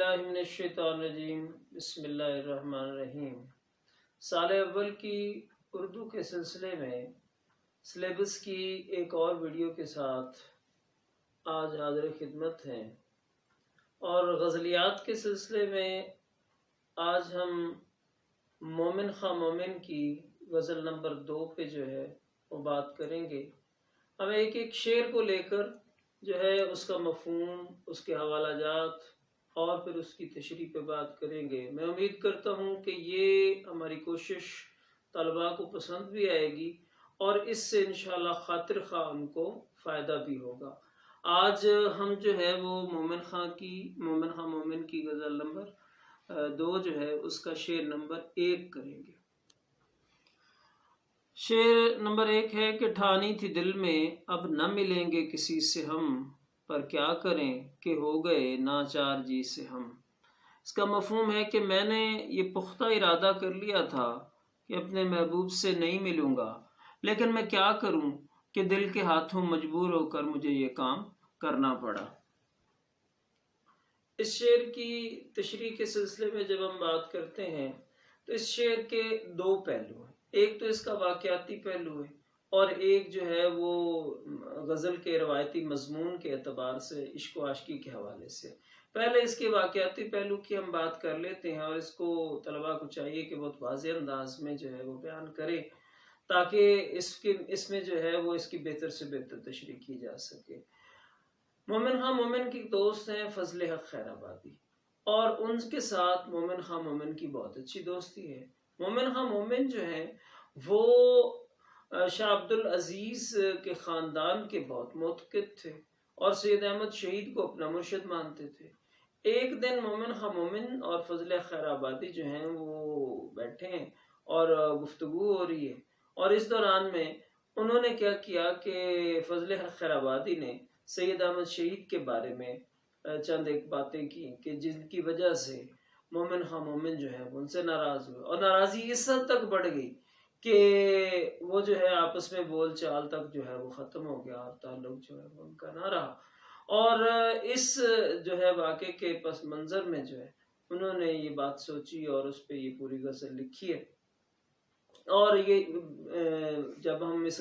باللہ من الشیطان الرجیم بسم اللہ الرحمن الرحیم۔ سال اول کی اردو کے سلسلے میں سلیبس کی ایک اور ویڈیو کے ساتھ آج حاضر خدمت ہیں، اور غزلیات کے سلسلے میں آج ہم مومن خواہ مومن کی غزل نمبر 2 پہ جو ہے وہ بات کریں گے۔ ہم ایک ایک شعر کو لے کر جو ہے اس کا مفہوم، اس کے حوالہ جات اور پھر اس کی تشریح پہ بات کریں گے۔ میں امید کرتا ہوں کہ یہ ہماری کوشش طلباء کو پسند بھی آئے گی اور اس سے انشاءاللہ خاطر خواہ ان کو فائدہ بھی ہوگا۔ آج ہم جو ہے وہ مومن خواہ مومن کی غزل نمبر 2 جو ہے اس کا شعر نمبر 1 کریں گے۔ شعر نمبر 1 ہے کہ ٹھانی تھی دل میں اب نہ ملیں گے کسی سے ہم، پر کیا کریں کہ ہو گئے ناچار جی سے ہم۔ اس کا مفہوم ہے کہ میں نے یہ پختہ ارادہ کر لیا تھا کہ اپنے محبوب سے نہیں ملوں گا، لیکن میں کیا کروں کہ دل کے ہاتھوں مجبور ہو کر مجھے یہ کام کرنا پڑا۔ اس شعر کی تشریح کے سلسلے میں جب ہم بات کرتے ہیں تو اس شعر کے 2 پہلو ہیں، ایک تو اس کا واقعاتی پہلو ہے اور ایک جو ہے وہ غزل کے روایتی مضمون کے اعتبار سے عشق و عاشقی کے حوالے سے۔ پہلے اس کے واقعاتی پہلو کی ہم بات کر لیتے ہیں، اور اس کو طلباء کو چاہیے کہ بہت واضح انداز میں جو ہے وہ بیان کرے تاکہ اس میں جو ہے وہ اس کی بہتر سے بہتر تشریح کی جا سکے۔ مومن خواہ مومن کی دوست ہیں فضل حق خیر آبادی، اور ان کے ساتھ مومن خواہ مومن کی بہت اچھی دوستی ہے۔ مومن خواہ مومن جو ہیں وہ شاہ عبدالعزیز کے خاندان کے بہت معتقد تھے اور سید احمد شہید کو اپنا مرشد مانتے تھے۔ ایک دن مومن خواہ مومن اور فضل خیر آبادی جو ہیں وہ بیٹھے ہیں اور گفتگو ہو رہی ہے، اور اس دوران میں انہوں نے کیا کیا کہ فضل خیر آبادی نے سید احمد شہید کے بارے میں چند ایک باتیں کی کہ جن کی وجہ سے مومن خواہ مومن جو ہے ان سے ناراض ہوئے، اور ناراضی اس حد تک بڑھ گئی کہ وہ جو ہے آپس میں بول چال تک جو ہے وہ ختم ہو گیا اور تعلق جو ہے وہ ان کا نہ رہا۔ اور اس جو ہے واقعے کے پس منظر میں جو ہے انہوں نے یہ بات سوچی اور اس پہ یہ پوری غزل لکھی ہے۔ اور یہ جب ہم اس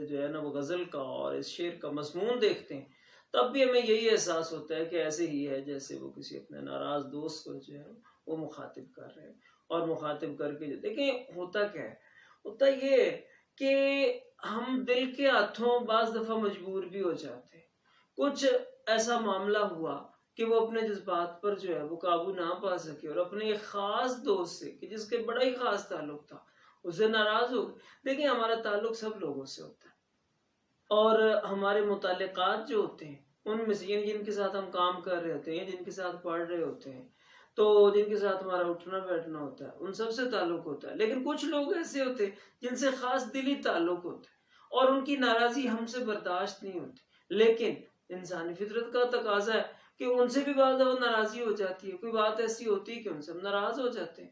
جو ہے نا وہ غزل کا اور اس شعر کا مضمون دیکھتے ہیں تب بھی ہمیں یہی احساس ہوتا ہے کہ ایسے ہی ہے جیسے وہ کسی اپنے ناراض دوست کو جو ہے وہ مخاطب کر رہے ہیں، اور مخاطب کر کے جو دیکھیں ہوتا کیا ہے، ہوتا یہ ہے کہ ہم دل کے ہاتھوں بعض دفعہ مجبور بھی ہو جاتے ہیں۔ کچھ ایسا معاملہ ہوا کہ وہ اپنے جذبات پر جو ہے وہ قابو نہ پا سکے اور اپنے ایک خاص دوست سے کہ جس کے بڑا ہی خاص تعلق تھا اسے ناراض ہو گئے۔ دیکھیں ہمارا تعلق سب لوگوں سے ہوتا ہے، اور ہمارے متعلقات جو ہوتے ہیں ان میں سے جن کے ساتھ ہم کام کر رہے ہوتے ہیں، جن کے ساتھ پڑھ رہے ہوتے ہیں، تو جن کے ساتھ ہمارا اٹھنا بیٹھنا ہوتا ہے ان سب سے تعلق ہوتا ہے۔ لیکن کچھ لوگ ایسے ہوتے ہیں جن سے خاص دلی تعلق ہوتا ہے اور ان کی ناراضی ہم سے برداشت نہیں ہوتی، لیکن انسانی فطرت کا تقاضا ہے کہ ان سے بھی بعض دفعہ ناراضی ہو جاتی ہے، کوئی بات ایسی ہوتی ہے کہ ان سے ہم ناراض ہو جاتے ہیں،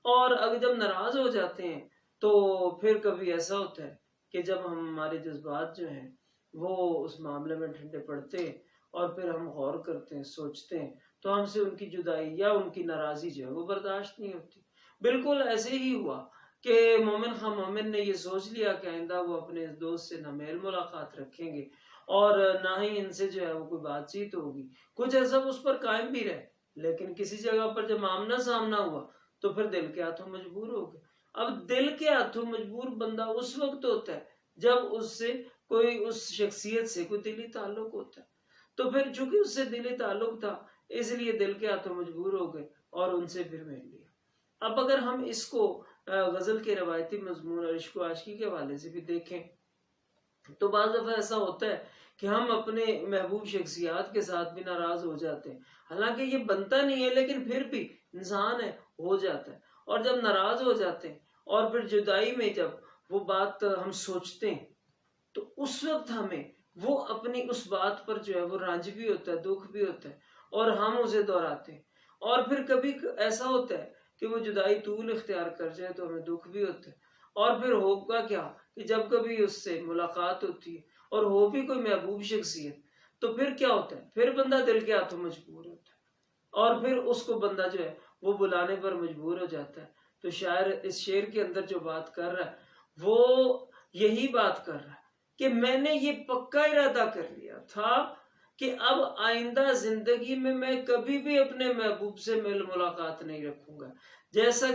اور اگر جب ناراض ہو جاتے ہیں تو پھر کبھی ایسا ہوتا ہے کہ جب ہمارے جذبات جو ہیں وہ اس معاملے میں ٹھنڈے پڑتے ہیں اور پھر ہم غور کرتے ہیں، سوچتے ہیں، تو ہم سے ان کی جدائی یا ان کی ناراضی جو ہے وہ برداشت نہیں ہوتی۔ بالکل ایسے ہی ہوا کہ مومن خواہ مومن نے یہ سوچ لیا کہ آئندہ وہ اپنے اس دوست سے نہ میل ملاقات رکھیں گے اور نہ ہی ان سے جو ہے وہ کوئی بات چیت ہوگی۔ کچھ ایسا اس پر قائم بھی رہے، لیکن کسی جگہ پر جب آمنا سامنا ہوا تو پھر دل کے ہاتھوں مجبور ہو گئے۔ اب دل کے ہاتھوں مجبور بندہ اس وقت ہوتا ہے جب اس شخصیت سے کوئی دلی تعلق ہوتا ہے، تو پھر چونکہ اس سے دلی تعلق تھا اس لیے دل کے ہاتھوں مجبور ہو گئے اور ان سے پھر مل لیا۔ اب اگر ہم اس کو غزل کے روایتی مضمون اور عشق و عاشقی کے حوالے سے بھی دیکھیں تو بعض دفعہ ایسا ہوتا ہے کہ ہم اپنے محبوب شخصیات کے ساتھ بھی ناراض ہو جاتے ہیں، حالانکہ یہ بنتا نہیں ہے لیکن پھر بھی انسان ہے ہو جاتا ہے، اور جب ناراض ہو جاتے ہیں اور پھر جدائی میں جب وہ بات ہم سوچتے ہیں تو اس وقت ہمیں وہ اپنی اس بات پر جو ہے وہ رنج بھی ہوتا ہے، دکھ بھی ہوتا ہے، اور ہم اسے دہراتے ہیں، اور پھر کبھی ایسا ہوتا ہے کہ وہ جدائی طول اختیار کر جائے تو ہمیں دکھ بھی ہوتا ہے، اور پھر ہوگا کیا کہ جب کبھی اس سے ملاقات ہوتی ہے اور ہو بھی کوئی محبوب شخصیت تو پھر کیا ہوتا ہے، پھر بندہ دل کے ہاتھوں مجبور ہوتا ہے، اور پھر اس کو بندہ جو ہے وہ بلانے پر مجبور ہو جاتا ہے. تو شاعر اس شعر کے اندر جو بات کر رہا ہے وہ یہی بات کر رہا ہے کہ میں نے یہ پکا ارادہ کر لیا تھا کہ اب آئندہ زندگی میں کبھی بھی اپنے محبوب سے ملاقات نہیں رکھوں گا. جیسا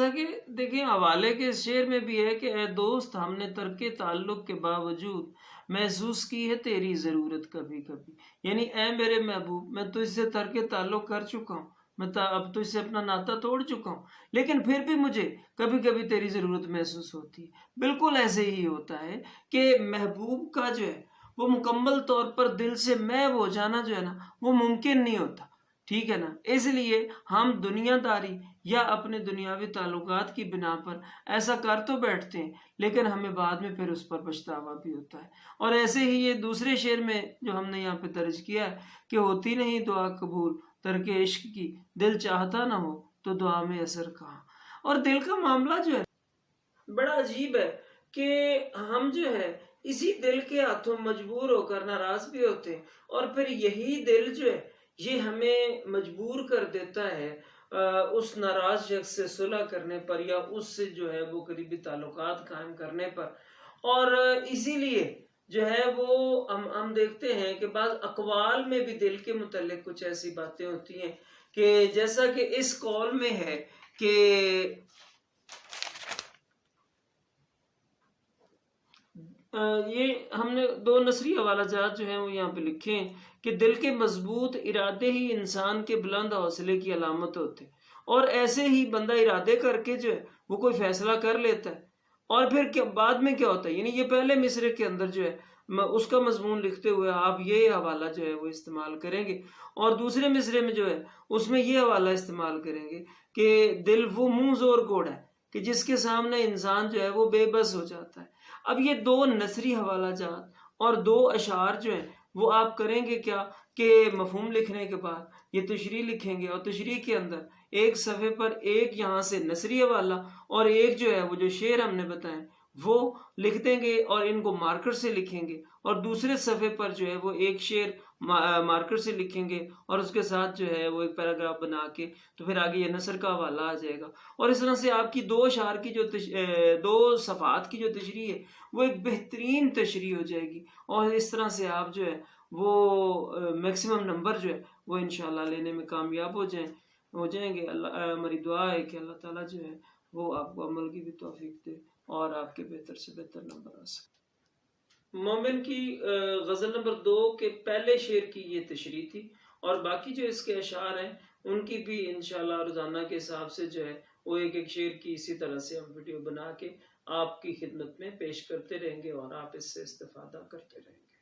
کہ دیکھیں حوالے کے شعر میں بھی ہے کہ اے دوست ہم نے ترک تعلق کے باوجود محسوس کی ہے تیری ضرورت کبھی کبھی. یعنی اے میرے محبوب میں تجھ سے ترک تعلق کر چکا ہوں، میں اب تجھ سے اپنا ناطا توڑ چکا ہوں، لیکن پھر بھی مجھے کبھی کبھی تیری ضرورت محسوس ہوتی ہے. بالکل ایسے ہی ہوتا ہے کہ محبوب کا جو ہے وہ مکمل طور پر دل سے محو ہو جانا جو ہے نا وہ ممکن نہیں ہوتا. ٹھیک ہے نا. اس لیے ہم دنیا داری یا اپنے دنیاوی تعلقات کی بنا پر ایسا کر تو بیٹھتے ہیں، لیکن ہمیں بعد میں پھر اس پر پچھتاوا بھی ہوتا ہے. اور ایسے ہی یہ دوسرے شعر میں جو ہم نے یہاں پہ درج کیا ہے کہ ہوتی نہیں دعا قبول ترک عشق کی، دل چاہتا نہ ہو تو دعا میں اثر کہاں. اور دل کا معاملہ جو ہے بڑا عجیب ہے کہ ہم جو ہے اسی دل کے ہاتھوں مجبور ہو کر ناراض بھی ہوتے ہیں، اور پھر یہی دل جو ہے یہ ہمیں مجبور کر دیتا ہے اس ناراض شخص سے صلح کرنے پر یا اس سے جو ہے وہ قریبی تعلقات قائم کرنے پر. اور اسی لیے جو ہے وہ ہم دیکھتے ہیں کہ بعض اقوال میں بھی دل کے متعلق کچھ ایسی باتیں ہوتی ہیں کہ جیسا کہ اس قول میں ہے کہ یہ ہم نے دو نثری حوالہ جات جو ہیں وہ یہاں پہ لکھے ہیں کہ دل کے مضبوط ارادے ہی انسان کے بلند حوصلے کی علامت ہوتے ہیں، اور ایسے ہی بندہ ارادے کر کے جو ہے وہ کوئی فیصلہ کر لیتا ہے، اور پھر بعد میں کیا ہوتا ہے. یعنی یہ پہلے مصرے کے اندر جو ہے اس کا مضمون لکھتے ہوئے آپ یہ حوالہ جو ہے وہ استعمال کریں گے، اور دوسرے مصرے میں جو ہے اس میں یہ حوالہ استعمال کریں گے کہ دل وہ منہ زور کوڑ ہے کہ جس کے سامنے انسان جو ہے وہ بے بس ہو جاتا ہے. اب یہ دو نثری حوالہ جات اور دو اشعار جو ہیں وہ آپ کریں گے کیا کہ مفہوم لکھنے کے بعد یہ تشریح لکھیں گے، اور تشریح کے اندر ایک صفحے پر ایک یہاں سے نثری حوالہ اور ایک جو ہے وہ جو شعر ہم نے بتائیں وہ لکھ دیں گے، اور ان کو مارکر سے لکھیں گے، اور دوسرے صفحے پر جو ہے وہ ایک شعر مارکر سے لکھیں گے، اور اس کے ساتھ جو ہے وہ ایک پیراگراف بنا کے تو پھر آگے یہ نثر کا حوالہ آ جائے گا. اور اس طرح سے آپ کی دو اشعار کی جو دو صفحات کی جو تشریح ہے وہ ایک بہترین تشریح ہو جائے گی، اور اس طرح سے آپ جو ہے وہ میکسیمم نمبر جو ہے وہ انشاءاللہ لینے میں کامیاب ہو جائیں گے. اللہ ہماری دعا ہے کہ اللہ تعالیٰ جو ہے وہ آپ کو عمل کی بھی توفیق دے اور آپ کے بہتر سے بہتر نمبر آ سکے. مومن کی غزل نمبر 2 کے پہلے شعر کی یہ تشریح تھی، اور باقی جو اس کے اشعار ہیں ان کی بھی انشاءاللہ روزانہ کے حساب سے جو ہے وہ ایک ایک شعر کی اسی طرح سے ہم ویڈیو بنا کے آپ کی خدمت میں پیش کرتے رہیں گے، اور آپ اس سے استفادہ کرتے رہیں گے.